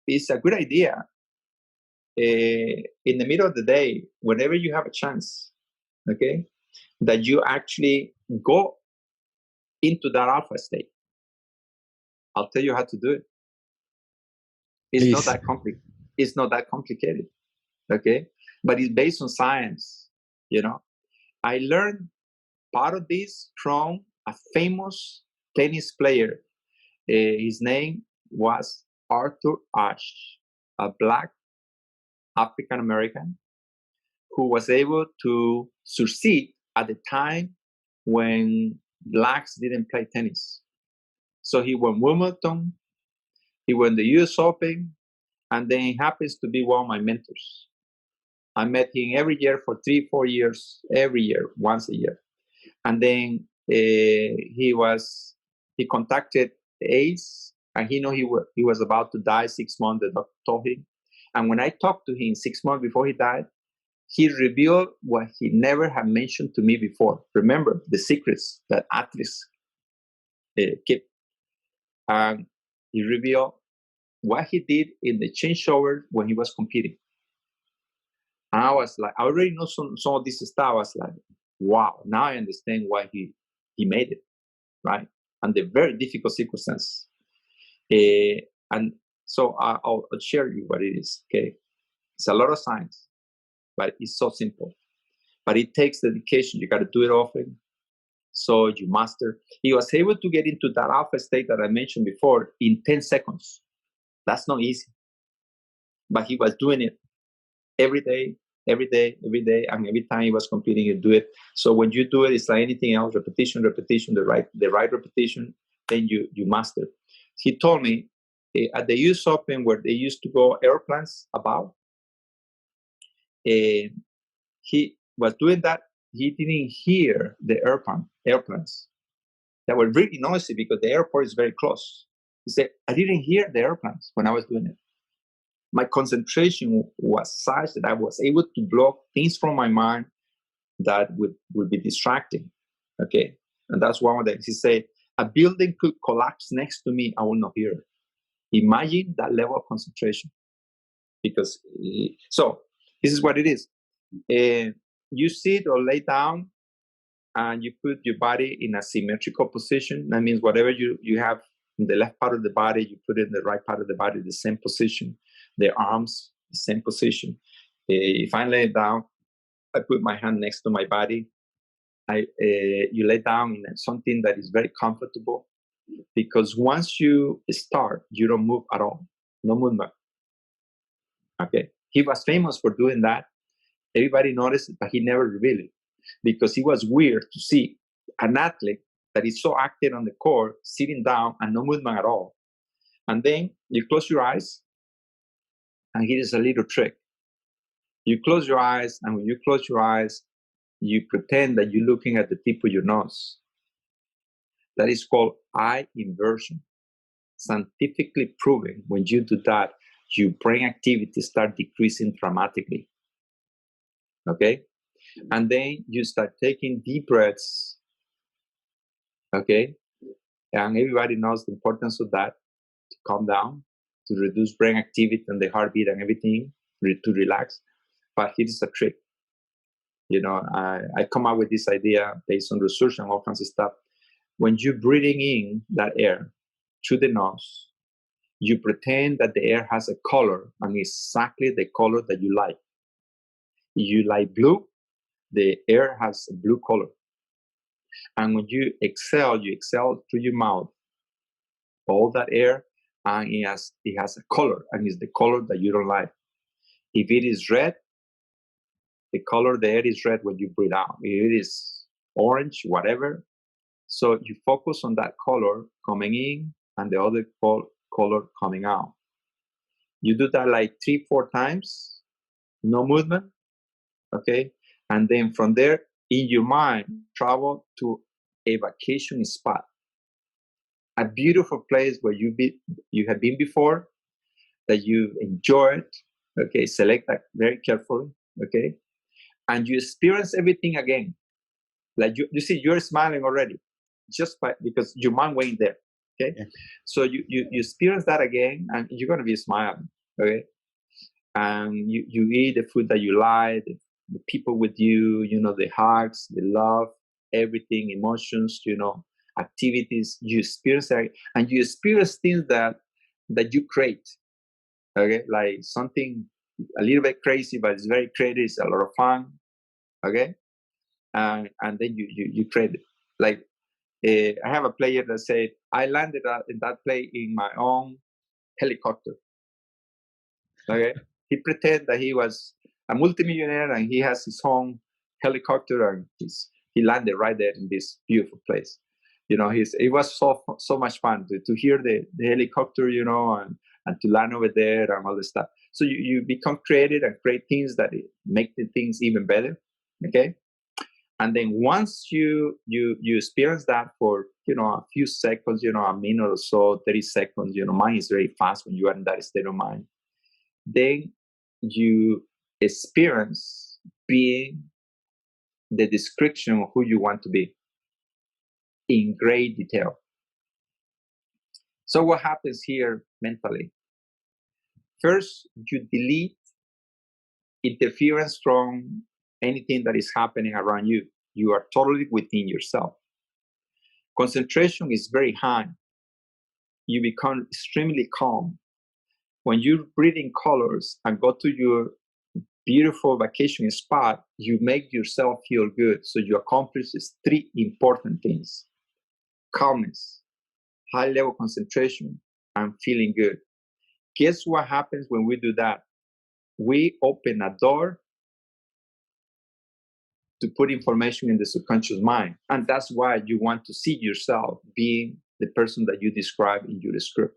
it's a good idea in the middle of the day, whenever you have a chance, okay, that you actually go into that alpha state. I'll tell you how to do it. It's Please. not that complicated. It's not that complicated, okay? But it's based on science, you know. I learned part of this from a famous tennis player. His name was Arthur Ashe, a black African American who was able to succeed at the time when blacks didn't play tennis. So he won Wimbledon, he won the US Open, and then he happens to be one of my mentors. I met him every year for 3-4 years, every year, once a year. And then he contacted AIDS, and he knew he was about to die 6 months, the doctor told him. And when I talked to him 6 months before he died, he revealed what he never had mentioned to me before. Remember the secrets that athletes keep. And he revealed what he did in the changeover when he was competing. And I was like, I already know some of this stuff. I was like, wow, now I understand why he made it, right? And the very difficult circumstance. And so I'll share you what it is, okay? It's a lot of science, but it's so simple. But it takes dedication. You got to do it often. So you master. He was able to get into that alpha state that I mentioned before in 10 seconds. That's not easy. But he was doing it every day, and every time he was competing, he'd do it. So when you do it, it's like anything else, repetition, the right repetition, then you master. He told me at the US Open, where they used to go airplanes about, he was doing that. He didn't hear the airplanes. They were really noisy because the airport is very close. He said, I didn't hear the airplanes when I was doing it. My concentration was such that I was able to block things from my mind that would be distracting. Okay. And that's one of them. He said, a building could collapse next to me, I will not hear it. Imagine that level of concentration. Because, so this is what it is. You sit or lay down and you put your body in a symmetrical position. That means whatever you have in the left part of the body, you put it in the right part of the body, the same position. The arms, the same position. If I lay down, I put my hand next to my body. You lay down in something that is very comfortable, because once you start, you don't move at all. No movement. Okay. He was famous for doing that. Everybody noticed it, but he never revealed it, because it was weird to see an athlete that is so active on the court, sitting down and no movement at all. And then you close your eyes, and here is a little trick. You close your eyes, and when you close your eyes, you pretend that you're looking at the tip of your nose. That is called eye inversion. Scientifically proven, when you do that, your brain activity starts decreasing dramatically. Okay? And then you start taking deep breaths. Okay? And everybody knows the importance of that, to calm down, to reduce brain activity and the heartbeat and everything, to relax. But here's a trick. You know, I come up with this idea based on research and all kinds of stuff. When you're breathing in that air through the nose, you pretend that the air has a color, and exactly the color that you like. If you like blue, the air has a blue color. And when you exhale through your mouth all that air, and it has a color, and it's the color that you don't like. If it is red, the color of the air is red when you breathe out. If it is orange, whatever. So you focus on that color coming in and the other color coming out. You do that like 3-4 times, no movement, okay? And then from there, in your mind, travel to a vacation spot, a beautiful place where you have been before, that you enjoyed, okay? Select that very carefully, okay? And you experience everything again. Like you see, you're smiling already, just because your mind went there. Okay, Yeah. so you experience that again, and you're gonna be smiling. Okay, and you eat the food that you like, the people with you, the hugs, the love, everything, emotions, activities. You experience that, and you experience things that you create. Okay, like something a little bit crazy, but it's very creative. It's a lot of fun. Okay, and then you create it. Like I have a player that said, I landed in that play in my own helicopter. Okay, he pretended that he was a multimillionaire and he has his own helicopter, and he landed right there in this beautiful place. It was so much fun to hear the helicopter, and to land over there and all this stuff. So you become creative and create things that make the things even better. Okay, and then once you experience that for a few seconds, a minute or so, 30 seconds, mind is very fast when you are in that state of mind. Then you experience being the description of who you want to be in great detail. So what happens here mentally? First, you delete interference from anything that is happening around you. You are totally within yourself. Concentration is very high. You become extremely calm. When you breathe in colors and go to your beautiful vacation spot, you make yourself feel good. So you accomplish these three important things: calmness, high level concentration, and feeling good. Guess what happens when we do that? We open a door to put information in the subconscious mind. And that's why you want to see yourself being the person that you describe in your script.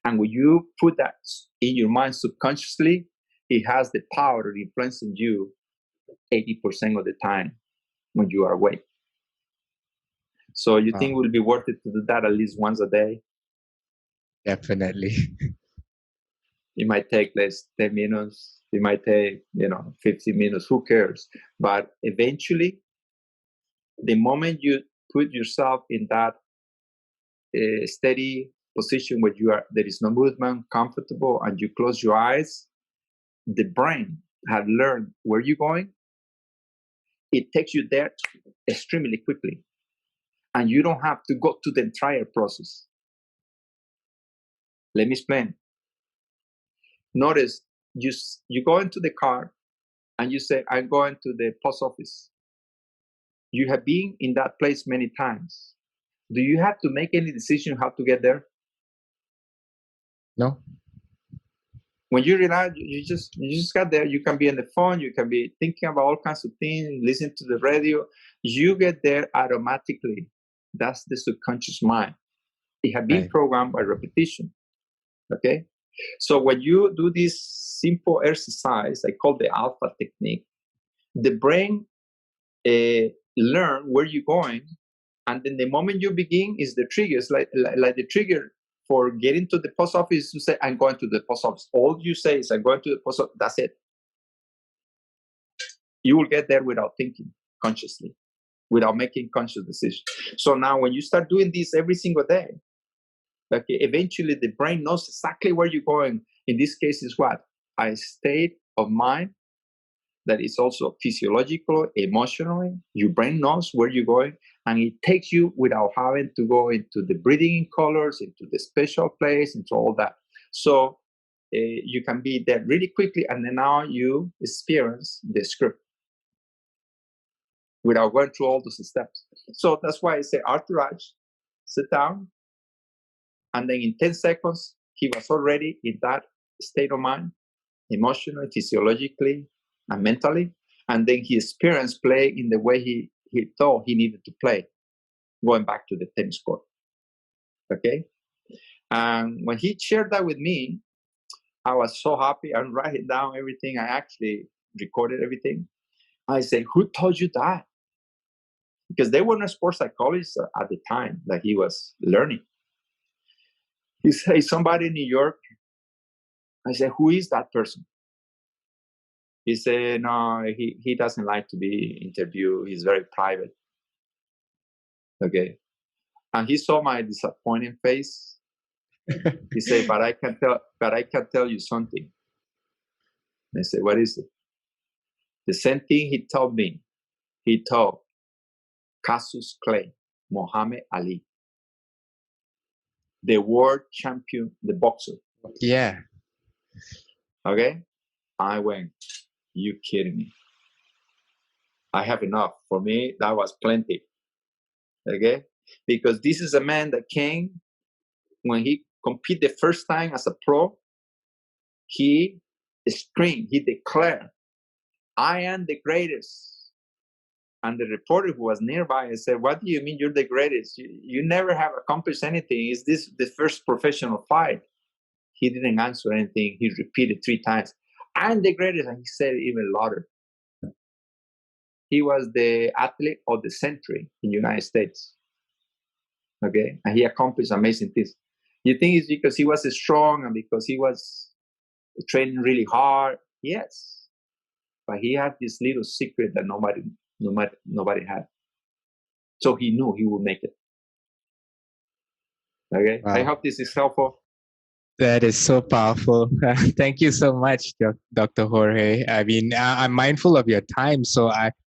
And when you put that in your mind subconsciously, it has the power of influencing you 80% of the time when you are awake. So you think it will be worth it to do that at least once a day? Definitely. It might take less 10 minutes. It might take, 15 minutes. Who cares? But eventually, the moment you put yourself in that steady position where there is no movement, comfortable, and you close your eyes, the brain has learned where you're going. It takes you there extremely quickly, and you don't have to go to the entire process. Let me explain. Notice you go into the car and you say, I'm going to the post office. You have been in that place many times. Do you have to make any decision how to get there? No. When you realize you just got there, you can be on the phone, you can be thinking about all kinds of things, listen to the radio. You get there automatically. That's the subconscious mind. It has been programmed by repetition. Okay? So when you do this simple exercise, I call the alpha technique, the brain learn where you're going, and then the moment you begin is the triggers, like the trigger for getting to the post office. You say, I'm going to the post office. All you say is, I'm going to the post office. That's it. You will get there without thinking consciously, without making conscious decisions. So now when you start doing this every single day, okay, eventually the brain knows exactly where you're going. In this case is what? A state of mind that is also physiological, emotionally. Your brain knows where you're going, and it takes you without having to go into the breathing in colors, into the special place, into all that. So you can be there really quickly, and then now you experience the script without going through all those steps. So that's why I say, Arthur Ashe, sit down, and then in 10 seconds, he was already in that state of mind, emotionally, physiologically, and mentally. And then he experienced play in the way he thought he needed to play, going back to the tennis court. Okay? And when he shared that with me, I was so happy. I wrote down everything. I actually recorded everything. I said, who told you that? Because they were not sports psychologists at the time that he was learning. He said, somebody in New York. I said, who is that person? He said, no, he doesn't like to be interviewed. He's very private. Okay. And he saw my disappointing face. He said, but I can tell you something. I said, what is it? The same thing he told me. He told Cassius Clay, Muhammad Ali, the world champion, the boxer. Yeah. Okay? I went, you kidding me? I have enough. For me, that was plenty. Okay? Because this is a man that came, when he competed the first time as a pro, he screamed, he declared, I am the greatest. And the reporter who was nearby said, what do you mean you're the greatest? You never have accomplished anything. Is this the first professional fight? He didn't answer anything. He repeated 3 times, I'm the greatest. And he said it even louder. He was the athlete of the century in the United States. Okay? And he accomplished amazing things. You think it's because he was strong and because he was training really hard? Yes. But he had this little secret that nobody had. So he knew he would make it. Okay? Wow. I hope this is helpful. That is so powerful. Thank you so much, Dr. Jorge. I mean, I'm mindful of your time, so I